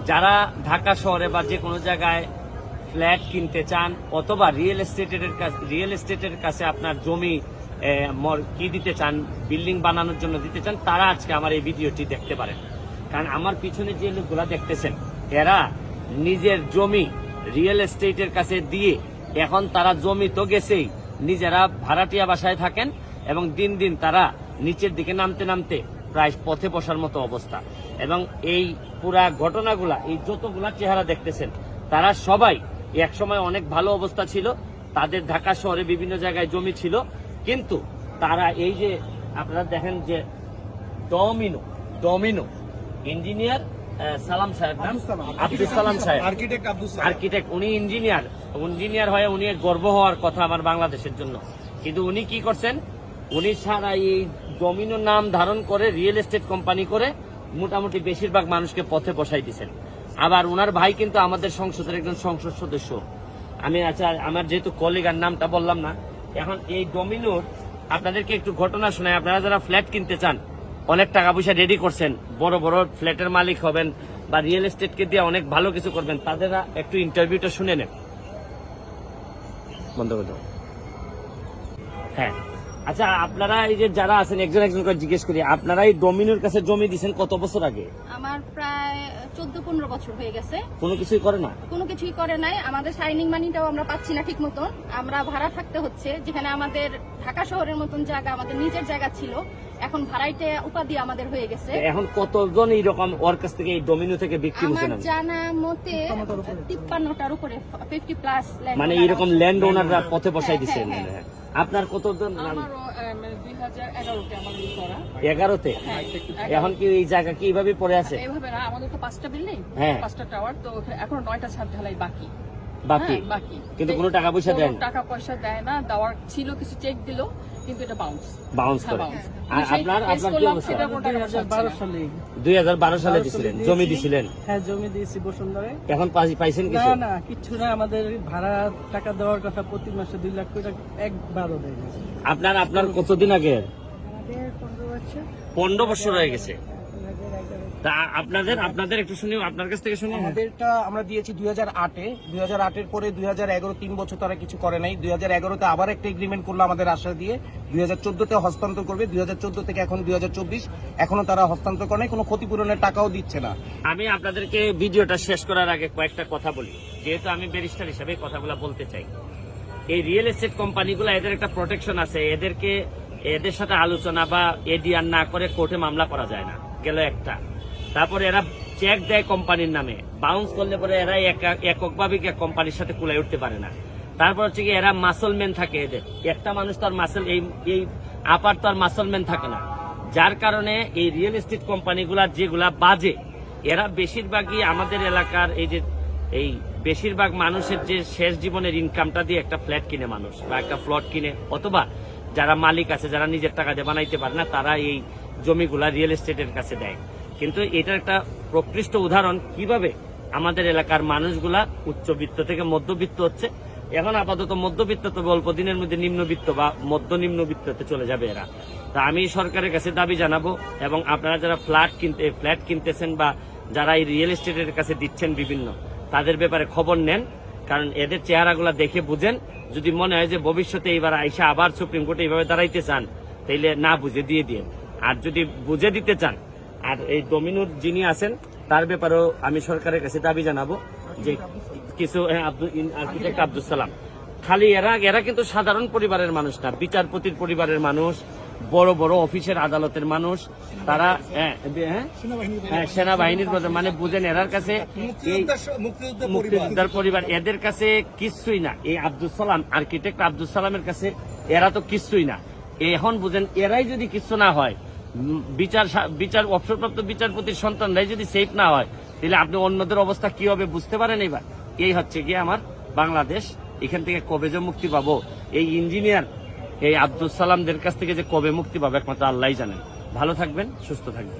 যারা ঢাকা শহরে বা যে কোনো জায়গায় ফ্ল্যাট কিনতে চান অথবা রিয়েল এস্টেটের কাছে আপনার জমি কি দিতে চান, বিল্ডিং বানানোর জন্য দিতে চান, তারা আজকে আমার এই ভিডিওটি দেখতে পারেন। কারণ আমার পিছনে যে লোকগুলা দেখতেছেন এরা নিজের জমি রিয়েল এস্টেটের কাছে দিয়ে এখন তারা জমি তো গেছেই, নিজেরা ভাড়াটিয়া বাসায় থাকেন এবং দিন দিন তারা নিচের দিকে নামতে নামতে প্রায় পথে বসার মতো অবস্থা। এবং এই পুরা ঘটনাগুলা, এই যতগুলা চেহারা দেখতেছেন, তারা সবাই একসময় অনেক ভালো অবস্থা ছিল, তাদের ঢাকা শহরে বিভিন্ন জায়গায় জমি ছিল, কিন্তু তারা এই যে আপনারা দেখেন যে ডমিনো ইঞ্জিনিয়ার সালাম সাহেব, আব্দুল সালাম সাহেব, আর্কিটেক্ট, উনি ইঞ্জিনিয়ার হয়ে উনি গর্ব হওয়ার কথা আমার বাংলাদেশের জন্য। কিন্তু উনি কি করছেন, উনি সারা এই ডমিনো নাম ধারণ করে রিয়েল এস্টেট কোম্পানি করে মোটামুটি বেশিরভাগ মানুষকে পথে বসাই দিচ্ছেন। আবার উনার ভাই কিন্তু আমাদের সংসদের একজন সংসদ সদস্য। আমি আচ্ছা আমার যেহেতু কলিগার নামটা বললাম না, এখন এই ডমিনোর আপনাদেরকে একটু ঘটনা শোনায়। আপনারা যারা ফ্ল্যাট কিনতে চান, অনেক টাকা পয়সা রেডি করছেন, বড় বড় ফ্ল্যাটের মালিক হবেন বা রিয়েল এস্টেটকে দিয়ে অনেক ভালো কিছু করবেন, তাদের একটু ইন্টারভিউটা শুনে নেন। বন্ধ করে দাও। হ্যাঁ, আচ্ছা আপনারা এই যে যারা আছেন একজন একজন করে জিজ্ঞেস করি, আপনারা এই ডমিনোর কাছে জমি দিয়েছেন কত বছর আগে? আমার প্রায় 14-15 বছর হয়ে গেছে। কোনো কিছুই করে না? কোনো কিছুই করে নাই। আমাদের সাইনিং মানিটাও আমরা পাচ্ছি না ঠিক মতন, আমরা ভাড়া থাকতে হচ্ছে। যেখানে আমাদের ঢাকা শহরের মতন জায়গা, আমাদের নিজের জায়গা ছিল, এখন ভাড়াইতে উপাধি আমাদের হয়ে গেছে। এখন কতজন এইরকম ওর কাছ থেকে এই ডমিনো থেকে বিক্রি হয়েছে? আমার জানা মতে 53টার উপরে 50+ মানে এইরকম ল্যান্ড ওনাররা পথে বসাই দিচ্ছে। আপনার কতজন? 11তে। এখন কি এই জায়গা কি এইভাবে পড়ে আছে? এইভাবে না, আমাদের তো 5টা বিল্ডিং, 5টা টাওয়ার, তো এখন 9টা ছাদ ঢালাই বাকি। কিন্তু কোনো টাকা পয়সা দেয় না? টাকা পয়সা দেয় না, দেওয়ার ছিল, কিছু চেক দিল, কিন্তু এটা বাউন্স করে। আর আপনার কি অবস্থা? 2012 সালে দিছিলেন, জমি দিছিলেন? হ্যাঁ, জমি দিয়েছি বসুন্ধরে। এখন পাইছেন কিছু? না, কিচ্ছু না। আমাদের ভাড়া টাকা দেওয়ার কথা প্রতি মাসে 2 লাখ করে একবারও দেয় না। আপনার কতদিন আগে? আমাদের 15 বছর। 15 বছর হয়ে গেছে। তা আপনাদের একটু শুনি, আপনার কাছ থেকে শুনি। আমাদেরটা আমরা দিয়েছি 2008-এ। 2008-এর পরে 2011 3 বছর তারা কিছু করে নাই। 2011-তে আবার একটা এগ্রিমেন্ট করলো আমাদের আশ্বাস দিয়ে, 2014-তে হস্তান্তর করবে। 2014 থেকে এখন 2024, এখনো তারা হস্তান্তর করে নাই, কোনো ক্ষতিপূরণের টাকাও দিচ্ছে না। আমি আপনাদেরকে ভিডিওটা শেষ করার আগে কয়েকটা কথা বলি, যেহেতু আমি ব্যারিস্টার হিসেবে কথাগুলো বলতে চাই। এই রিয়েল এস্টেট কোম্পানিগুলো, এদের একটা প্রোটেকশন আছে, এদের সাথে আলোচনা বা এডিআর না করে কোর্টে মামলা করা যায় না, গেল একটা। তারপরে এরা চেক দেয় কোম্পানির নামে, বাউন্স করলে পরে এরা এককভাবে কোম্পানির সাথে কুলাই উঠতে পারে না। তারপর হচ্ছে কি এরা মাসলম্যান থাকে, এদের একটা মানুষ তার মাসল, এই আপার তার মাসলম্যান থাকে না, যার কারণে এই রিয়েল এস্টেট কোম্পানিগুলা যেগুলা বাজে, এরা বেশিরভাগই আমাদের এলাকার এই বেশিরভাগ মানুষের যে শেষ জীবনের ইনকামটা দিয়ে একটা ফ্ল্যাট কিনে মানুষ বা একটা প্লট কিনে, অথবা যারা মালিক আছে, যারা নিজের টাকা দিয়ে বানাইতে পারে না, তারা এই জমিগুলা রিয়েল এস্টেটের কাছে দেয়। কিন্তু এটার একটা প্রকৃষ্ট উদাহরণ কিভাবে আমাদের এলাকার মানুষগুলা উচ্চবিত্ত থেকে মধ্যবিত্ত হচ্ছে। এখন আপাতত মধ্যবিত্ত, তবে অল্প দিনের মধ্যে নিম্নবিত্ত বা মধ্য নিম্নবিত্ততে চলে যাবে এরা। তা আমি সরকারের কাছে দাবি জানাবো, এবং আপনারা যারা ফ্ল্যাট কিনতেছেন বা যারা এই রিয়েল এস্টেটের কাছে দিচ্ছেন বিভিন্ন, তাদের ব্যাপারে খবর নেন। কারণ এদের চেহারাগুলা দেখে বুঝেন, যদি মনে হয় যে ভবিষ্যতে এইবার আইসা আবার সুপ্রিম কোর্টে এইভাবে দাঁড়াইতে চান, তাইলে না বুঝে দিয়ে দিন। আর যদি বুঝে দিতে চান, আর এই ডমিনোর যিনি আছেন তার ব্যাপারেও আমি সরকারের কাছে দাবি জানাবো যে কিছু আর্কিটেক্ট আব্দুল সালাম, খালি এরা কিন্তু সাধারণ পরিবারের মানুষ না, বিচারপতির পরিবারের মানুষ, বড় বড় অফিসের আদালতের মানুষ, তারা সেনাবাহিনীর মানে বুঝেন, এরার কাছে এই মুক্তিযোদ্ধার পরিবার, এদের কাছে কিচ্ছুই না। এই আব্দুল সালাম, আর্কিটেক্ট আব্দুল সালামের কাছে এরা তো কিচ্ছুই না। এখন বুঝেন, এরাই যদি কিচ্ছু না হয়, অবসরপ্রাপ্ত বিচারপতির সন্তানরাই যদি সেফ না হয়, তাহলে আপনি অন্যদের অবস্থা কি হবে বুঝতে পারেন। এবার এই হচ্ছে গিয়ে আমার বাংলাদেশ। এখান থেকে কবে যে মুক্তি পাবো, এই ইঞ্জিনিয়ার এই আব্দুল সালামদের কাছ থেকে যে কবে মুক্তি পাবো, একমাত্র আল্লাহই জানেন। ভালো থাকবেন, সুস্থ থাকবেন।